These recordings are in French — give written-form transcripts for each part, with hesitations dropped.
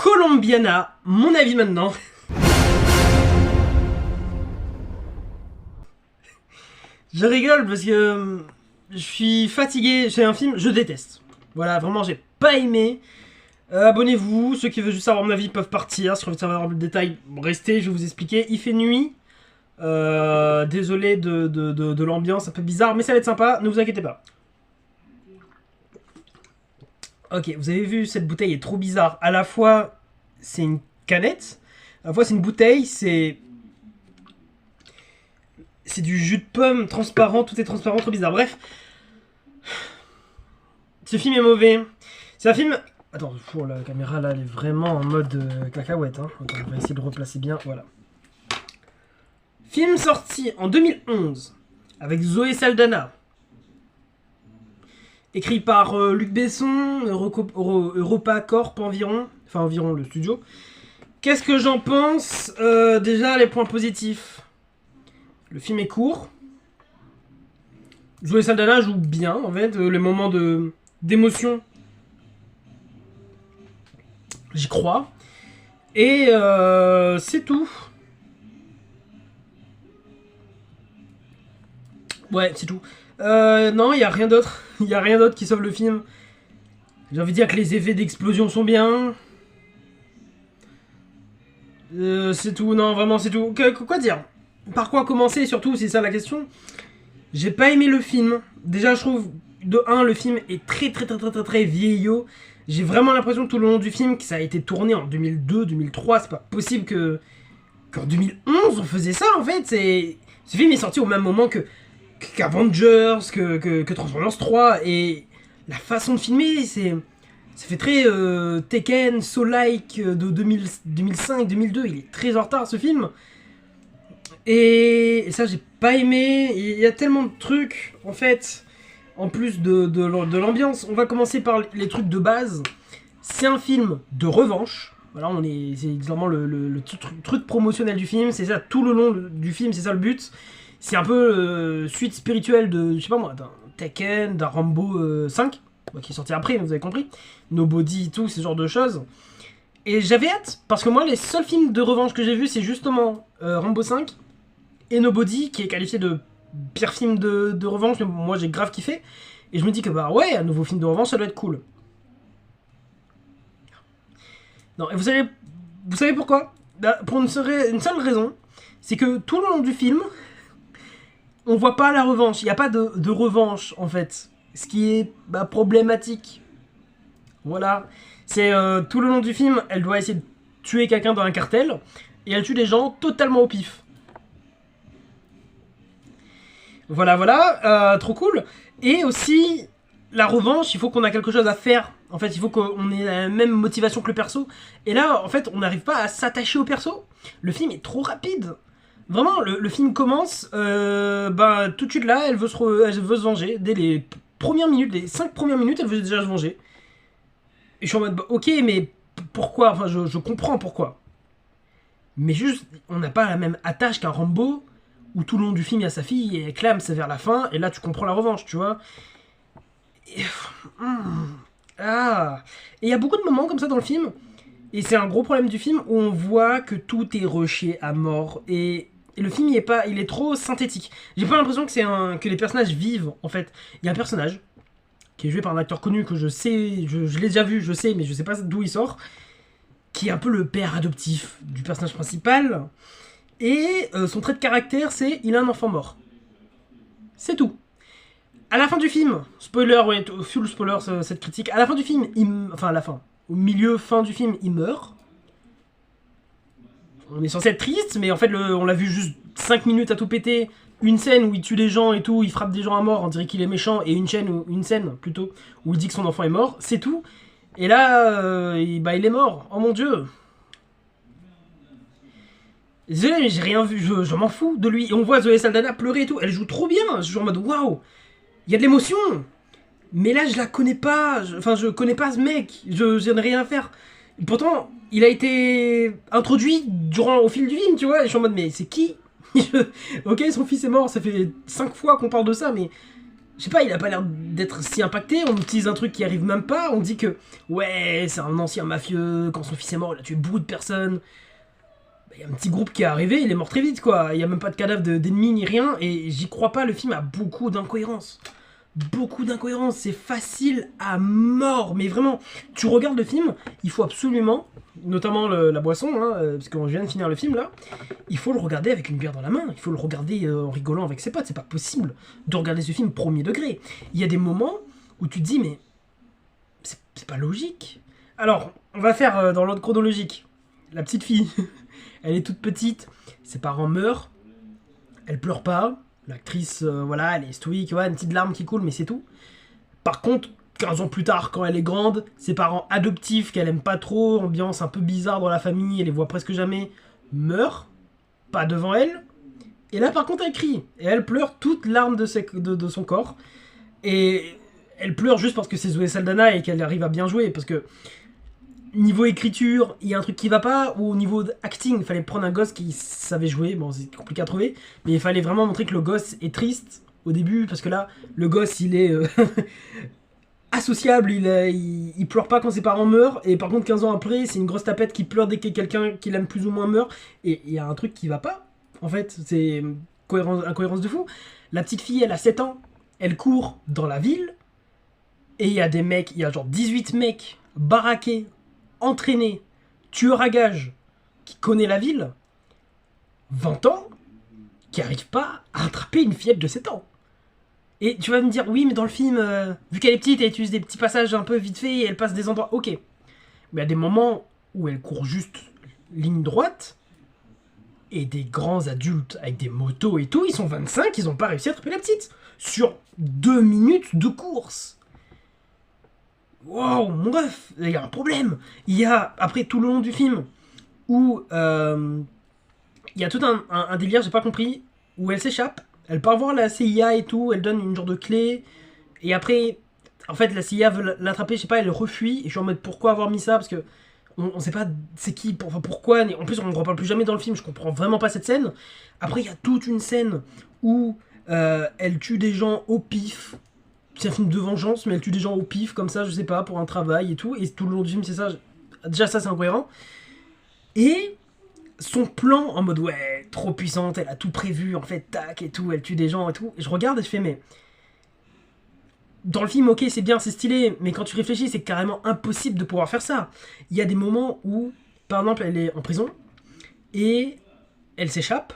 Colombiana, mon avis maintenant. Je rigole parce que je suis fatigué. C'est un film, je déteste. Voilà, vraiment, j'ai pas aimé. Abonnez-vous. Ceux qui veulent juste savoir mon avis peuvent partir. Si vous voulez savoir le détail, restez, je vais vous expliquer. Il fait nuit. Désolé de l'ambiance un peu bizarre, mais ça va être sympa, ne vous inquiétez pas. Ok, vous avez vu, cette bouteille est trop bizarre. À la fois, c'est une canette. À la fois, c'est une bouteille, c'est du jus de pomme transparent, tout est transparent, trop bizarre. Bref. Ce film est mauvais. C'est un film... Attends, la caméra là, elle est vraiment en mode cacahuète. Hein. Attends, on va essayer de replacer bien, voilà. Film sorti en 2011 avec Zoé Saldana. Écrit par Luc Besson, Europa Corp environ. Enfin environ le studio. Qu'est-ce que j'en pense? Déjà les points positifs. Le film est court. Zoé Saldana joue bien en fait. Les moments d'émotion. J'y crois. Et c'est tout. Ouais, c'est tout. Non, il n'y a rien d'autre. Il n'y a rien d'autre qui sauve le film. J'ai envie de dire que les effets d'explosion sont bien. C'est tout, non, vraiment, c'est tout. Quoi dire? Par quoi commencer, surtout, c'est ça la question. J'ai pas aimé le film. Déjà, je trouve, de 1, le film est très vieillot. J'ai vraiment l'impression tout le long du film que ça a été tourné en 2002, 2003. C'est pas possible qu'en 2011, on faisait ça, en fait. Ce film est sorti au même moment qu'Avengers, que Transformers 3, et la façon de filmer, ça fait très Tekken, Soul-like de 2005-2002, il est très en retard ce film. Et ça j'ai pas aimé, il y a tellement de trucs en fait, en plus de l'ambiance. On va commencer par les trucs de base. C'est un film de revanche. Voilà, c'est vraiment le truc promotionnel du film, c'est ça tout le long du film, c'est ça le but. C'est un peu suite spirituelle de, je sais pas moi, d'un Tekken, d'un Rambo 5, qui est sorti après, vous avez compris. Nobody, tout, ce genre de choses. Et j'avais hâte, parce que moi, les seuls films de revanche que j'ai vus, c'est justement Rambo 5 et Nobody, qui est qualifié de pire film de revanche, mais moi j'ai grave kiffé. Et je me dis que bah ouais, un nouveau film de revanche, ça doit être cool. Non, et vous savez pourquoi? Bah, pour une seule raison, c'est que tout le long du film... On voit pas la revanche, il n'y a pas de revanche en fait. Ce qui est problématique. Voilà. C'est tout le long du film, elle doit essayer de tuer quelqu'un dans un cartel. Et elle tue des gens totalement au pif. Voilà, trop cool. Et aussi, la revanche, il faut qu'on ait quelque chose à faire. En fait, il faut qu'on ait la même motivation que le perso. Et là, en fait, on n'arrive pas à s'attacher au perso. Le film est trop rapide. Vraiment, le film commence, tout de suite là, elle veut se venger. Dès les premières minutes, les 5 premières minutes, elle veut déjà se venger. Et je suis en mode, ok, mais pourquoi? Enfin, je comprends pourquoi. Mais juste, on n'a pas la même attache qu'un Rambo, où tout le long du film, il y a sa fille, et elle clame, c'est vers la fin, et là, tu comprends la revanche, tu vois. Et il y a beaucoup de moments comme ça dans le film, et c'est un gros problème du film, où on voit que tout est rushé à mort, et le film il est trop synthétique. J'ai pas l'impression que les personnages vivent en fait. Il y a un personnage qui est joué par un acteur connu que je sais, je l'ai déjà vu, je sais, mais je sais pas d'où il sort, qui est un peu le père adoptif du personnage principal. Et son trait de caractère, c'est il a un enfant mort. C'est tout. À la fin du film, spoiler, ouais, full spoiler cette critique. À la fin du film, enfin à la fin, au milieu fin du film, il meurt. On est censé être triste, mais en fait, on l'a vu juste 5 minutes à tout péter. Une scène où il tue des gens et tout, il frappe des gens à mort, on dirait qu'il est méchant, et une scène plutôt, où il dit que son enfant est mort, c'est tout. Et là, il est mort. Oh mon dieu. Désolé, mais j'ai rien vu, je m'en fous de lui. Et on voit Zoé Saldana pleurer et tout, elle joue trop bien. Je suis en mode waouh, il y a de l'émotion. Mais là, je la connais pas, je connais pas ce mec, je n'ai rien à faire. Pourtant, il a été introduit au fil du film, tu vois, et je suis en mode, mais c'est qui? Ok, son fils est mort, ça fait 5 fois qu'on parle de ça, mais je sais pas, il a pas l'air d'être si impacté, on utilise un truc qui arrive même pas, on dit que, ouais, c'est un ancien mafieux, quand son fils est mort, il a tué beaucoup de personnes. Il y a un petit groupe qui est arrivé, il est mort très vite, quoi. Il y a même pas de cadavre d'ennemis ni rien, et j'y crois pas, le film a beaucoup d'incohérences. Beaucoup d'incohérences, c'est facile à mort, mais vraiment, tu regardes le film, il faut absolument, notamment la boisson, hein, parce qu'on vient de finir le film là, il faut le regarder avec une bière dans la main, il faut le regarder en rigolant avec ses potes, c'est pas possible de regarder ce film premier degré. Il y a des moments où tu te dis, mais c'est pas logique. Alors, on va faire dans l'ordre chronologique. La petite fille, elle est toute petite, ses parents meurent, elle pleure pas, l'actrice, voilà, elle est stoïque, ouais, une petite larme qui coule, mais c'est tout. Par contre, 15 ans plus tard, quand elle est grande, ses parents adoptifs, qu'elle aime pas trop, ambiance un peu bizarre dans la famille, elle les voit presque jamais, meurent, pas devant elle. Et là, par contre, elle crie, et elle pleure toute larme de son corps. Et elle pleure juste parce que c'est Zoé Saldana et qu'elle arrive à bien jouer, parce que niveau écriture, il y a un truc qui va pas, ou au niveau acting, il fallait prendre un gosse qui savait jouer, bon c'est compliqué à trouver, mais il fallait vraiment montrer que le gosse est triste au début, parce que là, le gosse il est associable, il pleure pas quand ses parents meurent, et par contre 15 ans après, c'est une grosse tapette qui pleure dès que quelqu'un qu'il aime plus ou moins meurt, et il y a un truc qui va pas, en fait, c'est incohérence de fou. La petite fille, elle a 7 ans, elle court dans la ville, et il y a des mecs, il y a genre 18 mecs baraqués, entraîné, tueur à gages, qui connaît la ville, 20 ans, qui arrive pas à attraper une fillette de 7 ans. Et tu vas me dire, oui, mais dans le film, vu qu'elle est petite, elle utilise des petits passages un peu vite fait, et elle passe des endroits, ok. Mais à des moments où elle court juste ligne droite, et des grands adultes avec des motos et tout, ils sont 25, ils ont pas réussi à attraper la petite. Sur 2 minutes de course. Wow, mon ref, il y a un problème. Il y a, après tout le long du film, où il y a tout un délire, j'ai pas compris, où elle s'échappe, elle part voir la CIA et tout, elle donne une genre de clé, et après, en fait, la CIA veut l'attraper, je sais pas, elle refuit, et je suis en mode pourquoi avoir mis ça, parce que on sait pas c'est qui, enfin pourquoi, en plus on ne reparle plus jamais dans le film, je comprends vraiment pas cette scène. Après, il y a toute une scène où elle tue des gens au pif. C'est un film de vengeance, mais elle tue des gens au pif, comme ça, je sais pas, pour un travail et tout. Et tout le long du film, c'est ça. Déjà, ça, c'est incohérent. Et son plan, en mode, ouais, trop puissante, elle a tout prévu, en fait, tac, et tout, elle tue des gens et tout. Et je regarde et je fais, mais. Dans le film, ok, c'est bien, c'est stylé, mais quand tu réfléchis, c'est carrément impossible de pouvoir faire ça. Il y a des moments où, par exemple, elle est en prison, et elle s'échappe.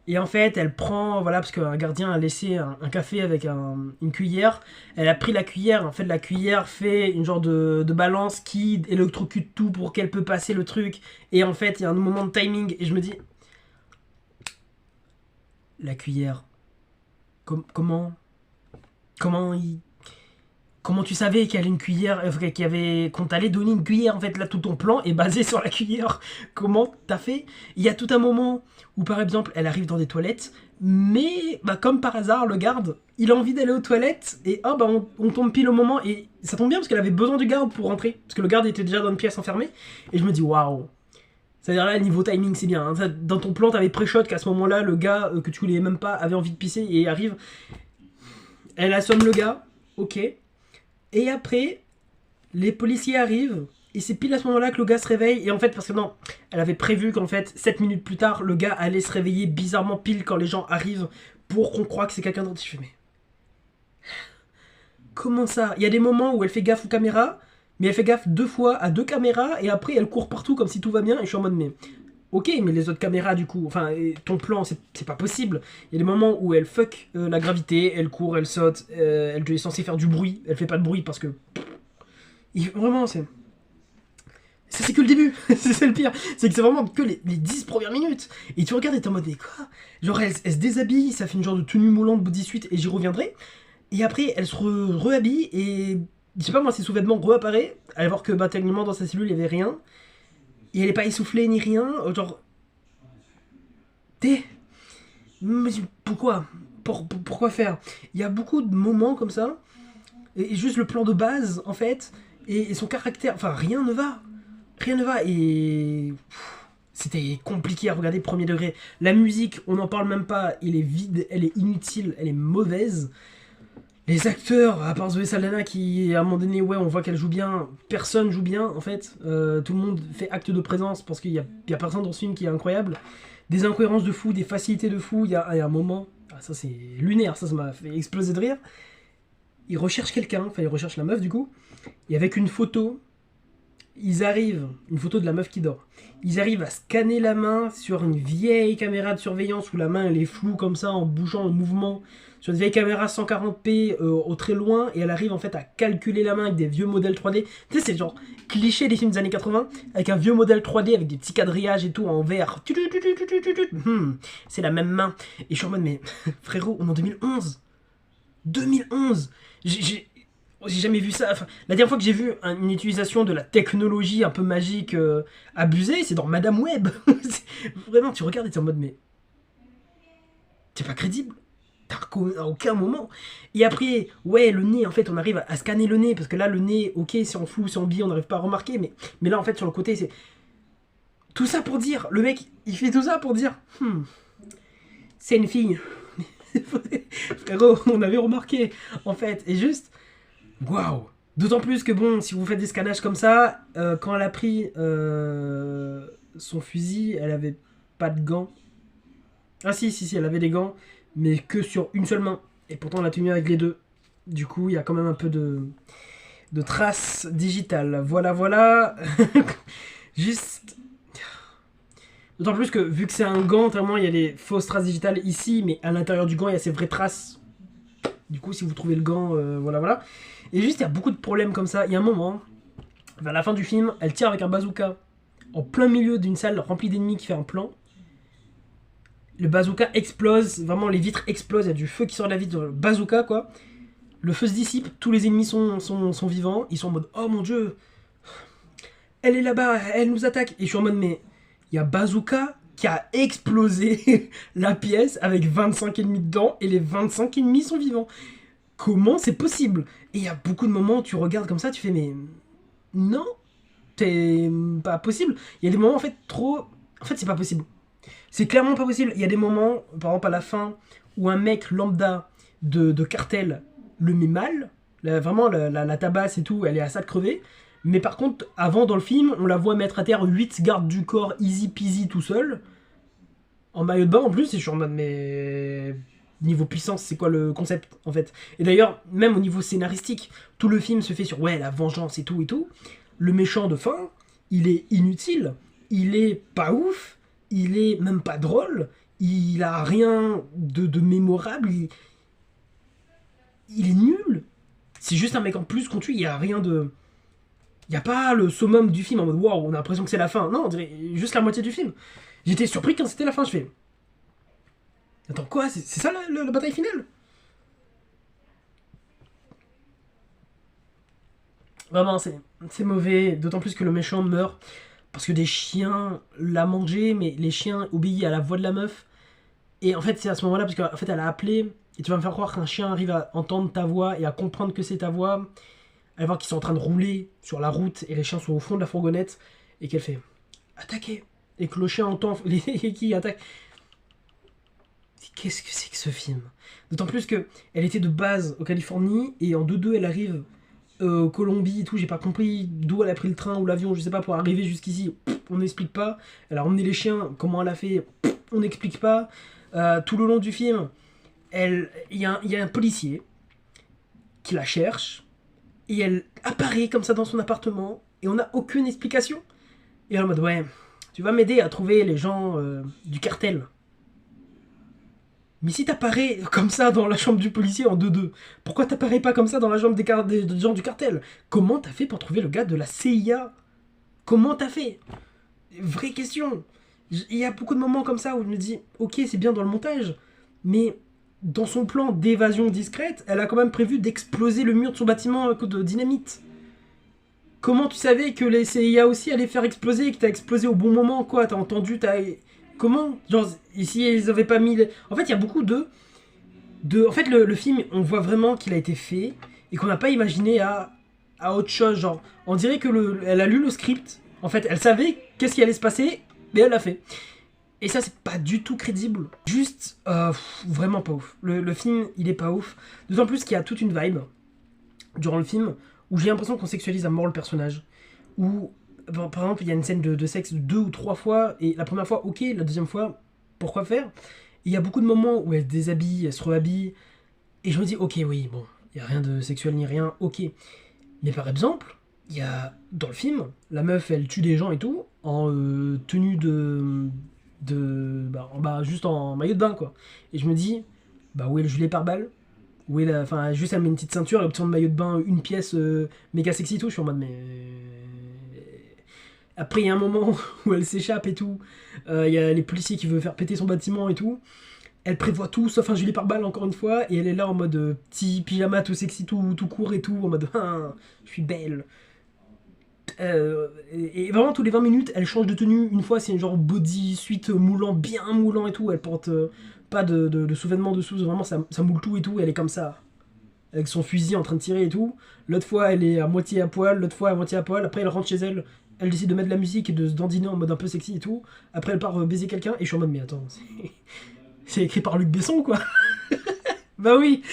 Et en fait, elle prend, voilà, parce qu'un gardien a laissé un café avec une cuillère. Elle a pris la cuillère. En fait, la cuillère fait une genre de balance qui électrocute tout pour qu'elle peut passer le truc. Et en fait, il y a un moment de timing. Et je me dis, la cuillère, comment comment tu savais qu'il y avait une cuillère, qu'on t'allait donner une cuillère, en fait, là, tout ton plan est basé sur la cuillère. Comment t'as fait? Il y a tout un moment où, par exemple, elle arrive dans des toilettes, mais, bah, comme par hasard, le garde, il a envie d'aller aux toilettes, et oh, bah, on tombe pile au moment, et ça tombe bien, parce qu'elle avait besoin du garde pour rentrer, parce que le garde était déjà dans une pièce enfermée, et je me dis, waouh. C'est-à-dire là, niveau timing, c'est bien. Hein. Dans ton plan, t'avais pré-shot qu'à ce moment-là, le gars que tu voulais même pas avait envie de pisser, et arrive. Elle assomme le gars, ok. Et après, les policiers arrivent, et c'est pile à ce moment-là que le gars se réveille, et en fait, parce que non, elle avait prévu qu'en fait, 7 minutes plus tard, le gars allait se réveiller bizarrement pile quand les gens arrivent, pour qu'on croie que c'est quelqu'un d'autre. Je fais, mais... Comment ça? Il y a des moments où elle fait gaffe aux caméras, mais elle fait gaffe 2 fois à 2 caméras, et après, elle court partout comme si tout va bien, et je suis en mode, mais... Ok, mais les autres caméras, du coup, enfin, ton plan, c'est pas possible. Il y a des moments où elle fuck la gravité, elle court, elle saute, elle est censée faire du bruit, elle fait pas de bruit parce que... Vraiment, c'est... Ça, c'est que le début, c'est le pire. C'est que c'est vraiment que les 10 premières minutes. Et tu regardes et t'es en mode, mais quoi? Genre, elle se déshabille, ça fait une genre de tenue moulante body suite, et j'y reviendrai. Et après, elle se rehabille, et... Je sais pas, moi, ses sous-vêtements réapparaissent, à voir que, bah, techniquement, dans sa cellule, il y avait rien. Et elle est pas essoufflée ni rien, genre... Mais pourquoi pourquoi faire? Il y a beaucoup de moments comme ça, et juste le plan de base, en fait, et son caractère, enfin, rien ne va. Rien ne va, et... C'était compliqué à regarder premier degré. La musique, on n'en parle même pas, elle est vide, elle est inutile, elle est mauvaise. Les acteurs, à part Zoé Saldana qui, à un moment donné, ouais, on voit qu'elle joue bien, personne joue bien, en fait. Tout le monde fait acte de présence parce qu'il y a personne dans ce film qui est incroyable. Des incohérences de fou, des facilités de fou. Il y a un moment, ah, ça c'est lunaire, ça m'a fait exploser de rire. Ils recherchent quelqu'un, enfin ils recherchent la meuf du coup, et avec une photo, ils arrivent, une photo de la meuf qui dort, ils arrivent à scanner la main sur une vieille caméra de surveillance où la main elle est floue comme ça en bougeant, en mouvement, sur une vieille caméra 140p au très loin, et elle arrive en fait à calculer la main avec des vieux modèles 3D. Tu sais, c'est genre cliché des films des années 80, avec un vieux modèle 3D avec des petits quadrillages et tout en vert. C'est la même main. Et je suis en mode, mais frérot, on est en 2011. 2011. J'ai jamais vu ça. Enfin, la dernière fois que j'ai vu une utilisation de la technologie un peu magique abusée, c'est dans Madame Web. Vraiment, tu regardes et t'es en mode, mais t'es pas crédible. À aucun moment. Et après, ouais, le nez, en fait, on arrive à scanner le nez, parce que là, le nez, ok, c'est en flou, c'est en biais, on n'arrive pas à remarquer, mais là, en fait, sur le côté, c'est... Tout ça pour dire, le mec, il fait tout ça pour dire, c'est une fille. Frérot, on avait remarqué, en fait, et juste... Waouh! D'autant plus que bon, si vous faites des scannages comme ça, quand elle a pris son fusil, elle avait pas de gants. Ah si, elle avait des gants, mais que sur une seule main. Et pourtant, elle a tenu avec les deux. Du coup, il y a quand même un peu de traces digitales. Voilà. Juste... D'autant plus que, vu que c'est un gant, vraiment, il y a des fausses traces digitales ici, mais à l'intérieur du gant, il y a ces vraies traces. Du coup, si vous trouvez le gant, voilà. Et juste, il y a beaucoup de problèmes comme ça. Il y a un moment, vers la fin du film, elle tire avec un bazooka en plein milieu d'une salle remplie d'ennemis qui fait un plan. Le bazooka explose, vraiment les vitres explosent, il y a du feu qui sort de la vitre, le bazooka quoi. Le feu se dissipe, tous les ennemis sont vivants, ils sont en mode oh mon dieu, elle est là-bas, elle nous attaque. Et je suis en mode mais il y a bazooka qui a explosé la pièce avec 25 ennemis dedans et les 25 ennemis sont vivants. Comment c'est possible? Et il y a beaucoup de moments où tu regardes comme ça, tu fais mais non, c'est pas possible. Il y a des moments en fait trop... En fait c'est pas possible. C'est clairement pas possible. Il y a des moments, par exemple à la fin, où un mec lambda de cartel le met mal, vraiment la tabasse et tout, elle est à ça de crever. Mais par contre, avant dans le film, on la voit mettre à terre 8 gardes du corps easy peasy tout seul, en maillot de bain en plus, et je suis en mode mais... Niveau puissance, c'est quoi le concept en fait? Et d'ailleurs, même au niveau scénaristique, tout le film se fait sur ouais, la vengeance et tout. Le méchant de fin, il est inutile, il est pas ouf, il est même pas drôle, il a rien de mémorable, il est nul. C'est juste un mec en plus qu'on tue, il y a rien de... Il y a pas le summum du film en mode waouh, on a l'impression que c'est la fin. Non, on dirait juste la moitié du film. J'étais surpris quand c'était la fin, je fais... Attends, quoi? C'est ça la bataille finale? Vraiment, c'est mauvais, d'autant plus que le méchant meurt parce que des chiens l'a mangé, mais les chiens obéissent à la voix de la meuf. Et en fait, c'est à ce moment-là, parce qu'en fait, elle a appelé, et tu vas me faire croire qu'un chien arrive à entendre ta voix et à comprendre que c'est ta voix. Elle va voir qu'ils sont en train de rouler sur la route et les chiens sont au fond de la fourgonnette et qu'elle fait attaquer. Et que le chien entend les qui attaquent. Qu'est-ce que c'est que ce film? D'autant plus que elle était de base en Californie et en 2-2 elle arrive Colombie et tout, j'ai pas compris d'où elle a pris le train ou l'avion, je sais pas, pour arriver jusqu'ici, on n'explique pas. Elle a emmené les chiens, comment elle a fait, on n'explique pas. Tout le long du film, il y a un policier qui la cherche, et elle apparaît comme ça dans son appartement, et on n'a aucune explication. Et elle est en mode, ouais, tu vas m'aider à trouver les gens du cartel. Mais si t'apparais comme ça dans la chambre du policier en 2-2, pourquoi t'apparais pas comme ça dans la chambre des gens du cartel? Comment t'as fait pour trouver le gars de la CIA? Comment t'as fait? Vraie question. Il y a beaucoup de moments comme ça où je me dis, ok, c'est bien dans le montage, mais dans son plan d'évasion discrète, elle a quand même prévu d'exploser le mur de son bâtiment à coup de dynamite. Comment tu savais que les CIA aussi allaient faire exploser et que t'as explosé au bon moment, quoi? T'as entendu, Comment? Genre, ici, ils avaient pas mis... En fait, il y a beaucoup En fait, le film, on voit vraiment qu'il a été fait et qu'on n'a pas imaginé à autre chose. Genre, on dirait que elle a lu le script. En fait, elle savait qu'est-ce qui allait se passer, mais elle l'a fait. Et ça, c'est pas du tout crédible. Juste, vraiment pas ouf. Le film, il est pas ouf. D'autant plus qu'il y a toute une vibe durant le film où j'ai l'impression qu'on sexualise à mort le personnage. Où, par exemple, il y a une scène de sexe 2 ou 3 fois, et la première fois, ok, la deuxième fois, pourquoi faire? Et il y a beaucoup de moments où elle se déshabille, elle se rehabille, et je me dis, ok, oui, bon, il y a rien de sexuel ni rien, ok. Mais par exemple, il y a dans le film, la meuf, elle tue des gens et tout, en tenue juste en maillot de bain, quoi. Et je me dis, bah où est le gilet pare-balles? Où est la, enfin, juste elle met une petite ceinture, elle obtient de maillot de bain, une pièce méga sexy et tout. Je suis en mode, mais après, il y a un moment où elle s'échappe et tout. Il y a les policiers qui veulent faire péter son bâtiment et tout. Elle prévoit tout, sauf un gilet pare-balles, encore une fois. Et elle est là en mode petit pyjama tout sexy, tout court et tout. En mode, ah, je suis belle. Et vraiment, tous les 20 minutes, elle change de tenue. Une fois, c'est un genre body suite moulant, bien moulant et tout. Elle porte pas de sous-vêtements dessous. Vraiment, ça moule tout et tout. Elle est comme ça, avec son fusil en train de tirer et tout. L'autre fois, elle est à moitié à poil. L'autre fois, à moitié à poil. Après, elle rentre chez elle. Elle décide de mettre de la musique et de se dandiner en mode un peu sexy et tout. Après, elle part baiser quelqu'un. Et je suis en mode, mais attends, c'est écrit par Luc Besson, quoi. Bah oui,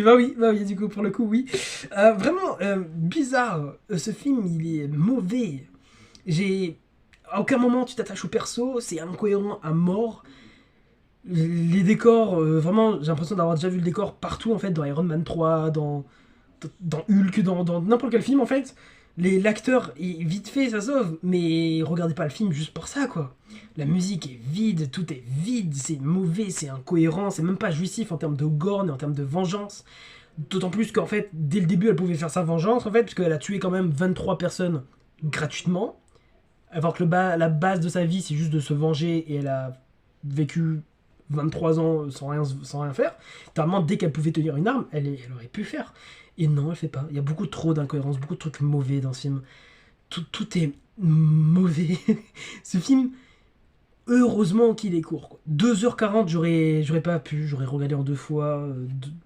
bah oui, du coup, pour le coup, oui. Vraiment, bizarre. Ce film, il est mauvais. J'ai... À aucun moment, tu t'attaches au perso. C'est incohérent à mort. Les décors, vraiment, j'ai l'impression d'avoir déjà vu le décor partout, en fait, dans Iron Man 3, dans Hulk, dans n'importe quel film, en fait. L'acteur est vite fait, ça sauve, mais regardez pas le film juste pour ça, quoi. La musique est vide, tout est vide, c'est mauvais, c'est incohérent, c'est même pas jouissif en termes de gore et en termes de vengeance. D'autant plus qu'en fait, dès le début, elle pouvait faire sa vengeance, en fait, parce qu'elle a tué quand même 23 personnes gratuitement, alors que la base de sa vie, c'est juste de se venger, et elle a vécu 23 ans sans rien faire. Littéralement, dès qu'elle pouvait tenir une arme, elle aurait pu faire. Et non, elle fait pas. Il y a beaucoup trop d'incohérences, beaucoup de trucs mauvais dans ce film. Tout est mauvais. Ce film, heureusement qu'il est court, quoi. 2h40, j'aurais pas pu, j'aurais regardé en 2 fois.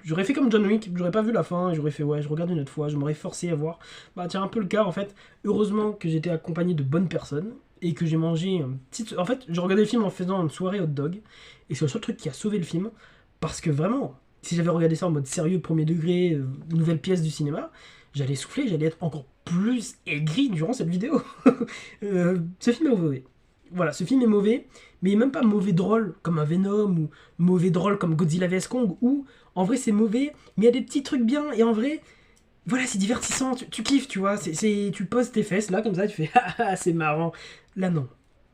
J'aurais fait comme John Wick, j'aurais pas vu la fin, et j'aurais fait ouais, je regarde une autre fois, je m'aurais forcé à voir. Bah tiens, un peu le cas en fait. Heureusement que j'étais accompagné de bonnes personnes, et que j'ai mangé un petit... En fait, je regardais le film en faisant une soirée hot dog, et c'est le seul truc qui a sauvé le film, parce que vraiment, si j'avais regardé ça en mode sérieux, premier degré, nouvelle pièce du cinéma, j'allais souffler, j'allais être encore plus aigri durant cette vidéo. Ce film est mauvais. Voilà, ce film est mauvais, mais il est même pas mauvais drôle comme un Venom, ou mauvais drôle comme Godzilla vs Kong, ou en vrai c'est mauvais, mais il y a des petits trucs bien, et en vrai, voilà, c'est divertissant, tu kiffes, tu vois, tu poses tes fesses là, comme ça, tu fais ah, c'est marrant. Là, non.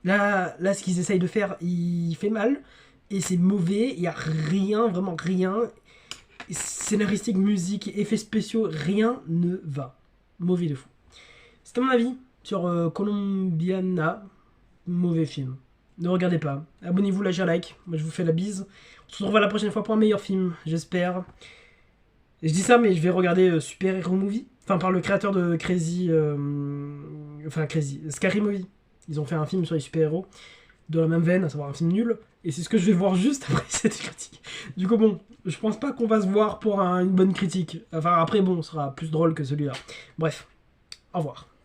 Là, ce qu'ils essayent de faire, il fait mal, et c'est mauvais, il y a rien, vraiment rien. Scénaristique, musique, effets spéciaux, rien ne va. Mauvais de fou. C'était mon avis sur Colombiana. Mauvais film. Ne regardez pas. Abonnez-vous, lâchez un like. Moi, je vous fais la bise. On se retrouve la prochaine fois pour un meilleur film, j'espère. Je dis ça, mais je vais regarder Super Hero Movie. Enfin, par le créateur de Crazy... Scary Movie. Ils ont fait un film sur les super-héros. De la même veine, à savoir un film nul. Et c'est ce que je vais voir juste après cette critique. Du coup, bon, je pense pas qu'on va se voir pour une bonne critique. Enfin, après, bon, ce sera plus drôle que celui-là. Bref, au revoir.